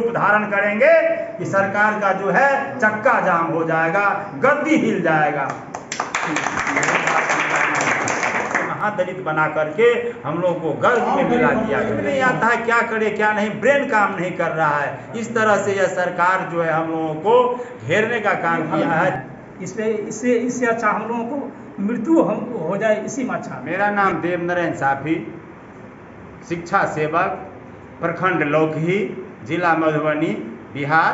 रूप धारण करेंगे कि सरकार का जो है चक्का जाम हो जाएगा, गद्दी हिल जाएगा। महादलित बना करके हम लोगों को गर्भ में मिला दिया गया। नहीं आता है क्या करे क्या नहीं, ब्रेन काम नहीं कर रहा है। इस तरह से यह सरकार जो है हम लोगों को घेरने का काम किया है। इससे अच्छा हम लोगों को मृत्यु हम हो जाए, इसी में अच्छा। मेरा नाम देवनारायण साफी, शिक्षा सेवक, प्रखंड लौकही, जिला मधुबनी, बिहार,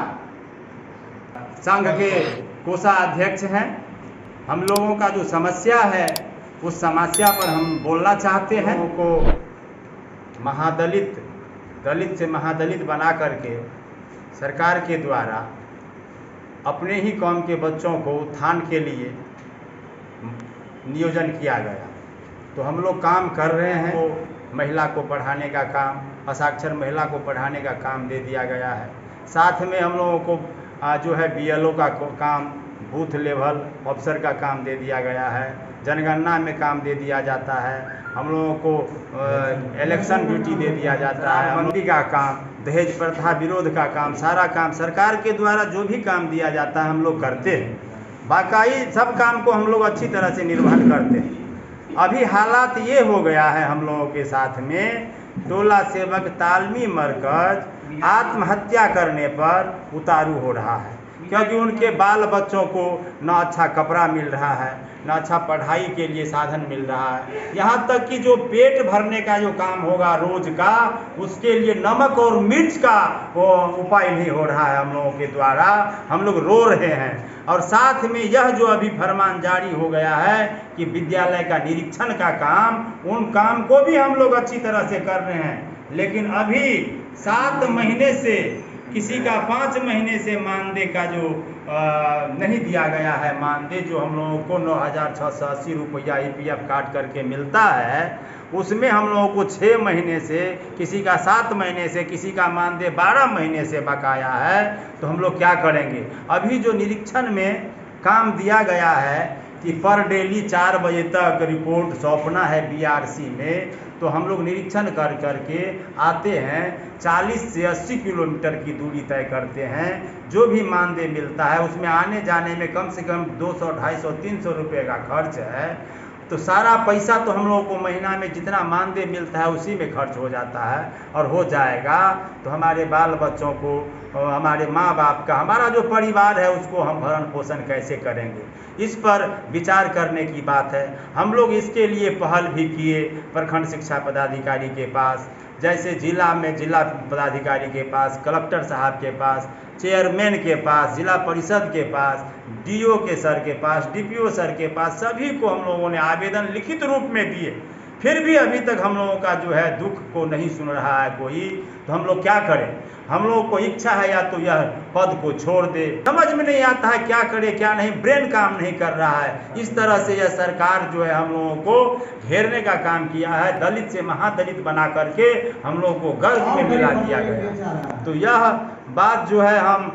संघ के कोषाध्यक्ष हैं। हम लोगों का जो समस्या है उस समस्या पर हम बोलना चाहते हैं। को दलित से महादलित बना करके सरकार के द्वारा अपने ही कौम के बच्चों को उत्थान के लिए नियोजन किया गया। तो हम लोग काम कर रहे हैं। तो महिला को पढ़ाने का काम, असाक्षर महिला को पढ़ाने का काम दे दिया गया है। साथ में हम लोगों को जो है BLO का काम, बूथ लेवल ऑफिसर का काम दे दिया गया है। जनगणना में काम दे दिया जाता है। हम लोगों को इलेक्शन ड्यूटी दे दिया जाता है। मंत्री का काम, दहेज प्रथा विरोध का काम, सारा काम सरकार के द्वारा जो भी काम दिया जाता है हम लोग करते हैं। बाकाई सब काम को हम लोग अच्छी तरह से निर्वहन करते हैं। अभी हालात ये हो गया है हम लोगों के साथ में, टोला सेवक तालमी मरकज आत्महत्या करने पर उतारू हो रहा है, क्योंकि उनके बाल बच्चों को न अच्छा कपड़ा मिल रहा है, न अच्छा पढ़ाई के लिए साधन मिल रहा है। यहाँ तक कि जो पेट भरने का जो काम होगा रोज का, उसके लिए नमक और मिर्च का वो उपाय नहीं हो रहा है हम लोगों के द्वारा। हम लोग रो रहे हैं। और साथ में यह जो अभी फरमान जारी हो गया है कि विद्यालय का निरीक्षण का काम, उन काम को भी हम लोग अच्छी तरह से कर रहे हैं। लेकिन अभी 7 महीने से किसी का 5 महीने से मानदेय का जो नहीं दिया गया है, मानदेय जो हम लोगों को 9,680 रुपया EPF काट करके मिलता है, उसमें हम लोगों को 6 महीने से, किसी का 7 महीने से, किसी का मानदेय 12 महीने से बकाया है। तो हम लोग क्या करेंगे? अभी जो निरीक्षण में काम दिया गया है कि पर डेली 4 बजे तक रिपोर्ट सौंपना है BRC में, तो हम लोग निरीक्षण कर करके आते हैं, 40 से 80 किलोमीटर की दूरी तय करते हैं। जो भी मानदेय मिलता है उसमें आने जाने में कम से कम 200, 250, 300 रुपये का खर्च है। तो सारा पैसा तो हम लोगों को महीना में जितना मानदेय मिलता है उसी में खर्च हो जाता है। और हो जाएगा तो हमारे बाल बच्चों को, हमारे माँ बाप का, हमारा जो परिवार है उसको हम भरण पोषण कैसे करेंगे? इस पर विचार करने की बात है। हम लोग इसके लिए पहल भी किए प्रखंड शिक्षा पदाधिकारी के पास, जैसे जिला में जिला पदाधिकारी के पास, कलेक्टर साहब के पास, चेयरमैन के पास, जिला परिषद के पास, DO के सर के पास, DPO सर के पास, सभी को हम लोगों ने आवेदन लिखित रूप में दिए। फिर भी अभी तक हम लोगों का जो है दुख को नहीं सुन रहा है कोई। तो हम लोग क्या करें? हम लोगों को इच्छा है या तो यह पद को छोड़ दे, समझ में नहीं आता है क्या करे क्या नहीं, ब्रेन काम नहीं कर रहा है। इस तरह से यह सरकार जो है हम लोगों को घेरने का काम किया है। दलित से महादलित बना करके हम लोगों को गर्भ में मिला दिया गया। तो यह बात जो है हम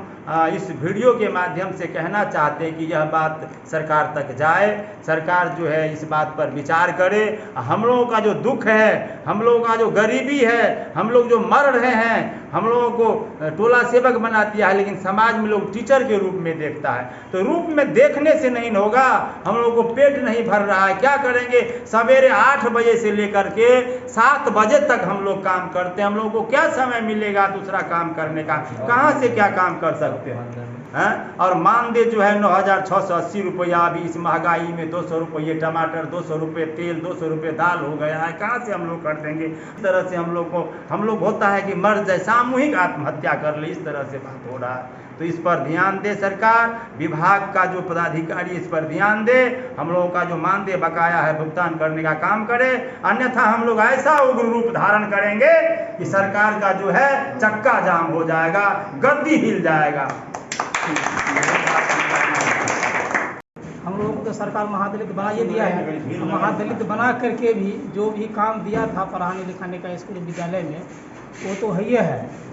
इस वीडियो के माध्यम से कहना चाहते हैं कि यह बात सरकार तक जाए, सरकार जो है इस बात पर विचार करे। हम लोगों का जो दुख है, हम लोगों का जो गरीबी है, हम लोग जो मर रहे हैं, हम लोगों को टोला सेवक बना दिया है, लेकिन समाज में लोग टीचर के रूप में देखता है। तो रूप में देखने से नहीं होगा, हम लोगों को पेट नहीं भर रहा है, क्या करेंगे? सवेरे 8 बजे से लेकर के 7 बजे तक हम लोग काम करते हैं। हम लोगों को क्या समय मिलेगा दूसरा काम करने का? कहाँ से क्या काम कर सकते हैं? और मानदेय जो है 9,680 रुपया, अभी इस महंगाई में 200 रुपये टमाटर, 200 रुपये तेल, 200 रुपये दाल हो गया है, कहाँ से हम लोग कर देंगे? इस तरह से हम लोग होता है कि मर जाए, सामूहिक आत्महत्या कर ले, इस तरह से बात हो रहा है। तो इस पर ध्यान दे सरकार, विभाग का जो पदाधिकारी इस पर ध्यान दे, हम लोगों का जो मानदेय बकाया है भुगतान करने का काम करे। अन्यथा हम लोग ऐसा उग्र रूप धारण करेंगे कि सरकार का जो है चक्का जाम हो जाएगा, गद्दी हिल जाएगा। हम लोगों को तो सरकार महादलित बना ही दिया है। महादलित बना करके भी जो भी काम दिया था पढ़ाने लिखाने का स्कूल विद्यालय में, वो तो है।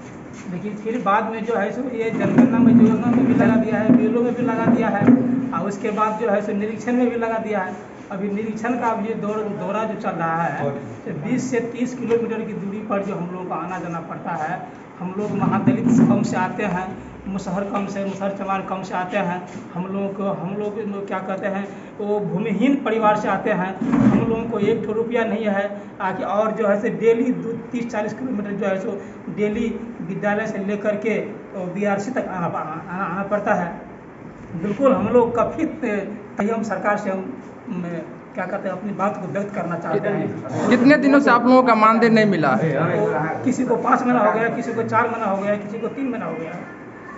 लेकिन फिर बाद में जो है सो ये जनगणना में जो में भी लगा दिया है, BLO में भी लगा दिया है, और उसके बाद जो है सो निरीक्षण में भी लगा दिया है। अभी निरीक्षण का अभी दौरा जो चल रहा है, 20 से 30 किलोमीटर की दूरी पर जो हम लोगों को आना जाना पड़ता है, हम लोग महादलित कम से आते हैं, मुसहर चमार कम से आते हैं। हम लोग क्या कहते हैं, वो भूमिहीन परिवार से आते हैं। हम लोगों को 1 रुपया नहीं है आगे, और जो है से डेली 30-40 किलोमीटर जो है सो डेली विद्यालय से लेकर के BRC तक आना पड़ता है। बिल्कुल हम लोग काफ़ी हम सरकार से क्या कहते हैं अपनी बात को व्यक्त करना चाहते हैं। कितने दिनों से आप लोगों का मानदेय नहीं मिला है? तो किसी को 5 महीना हो गया, किसी को 4 महीना हो गया, किसी को 3 महीना हो गया।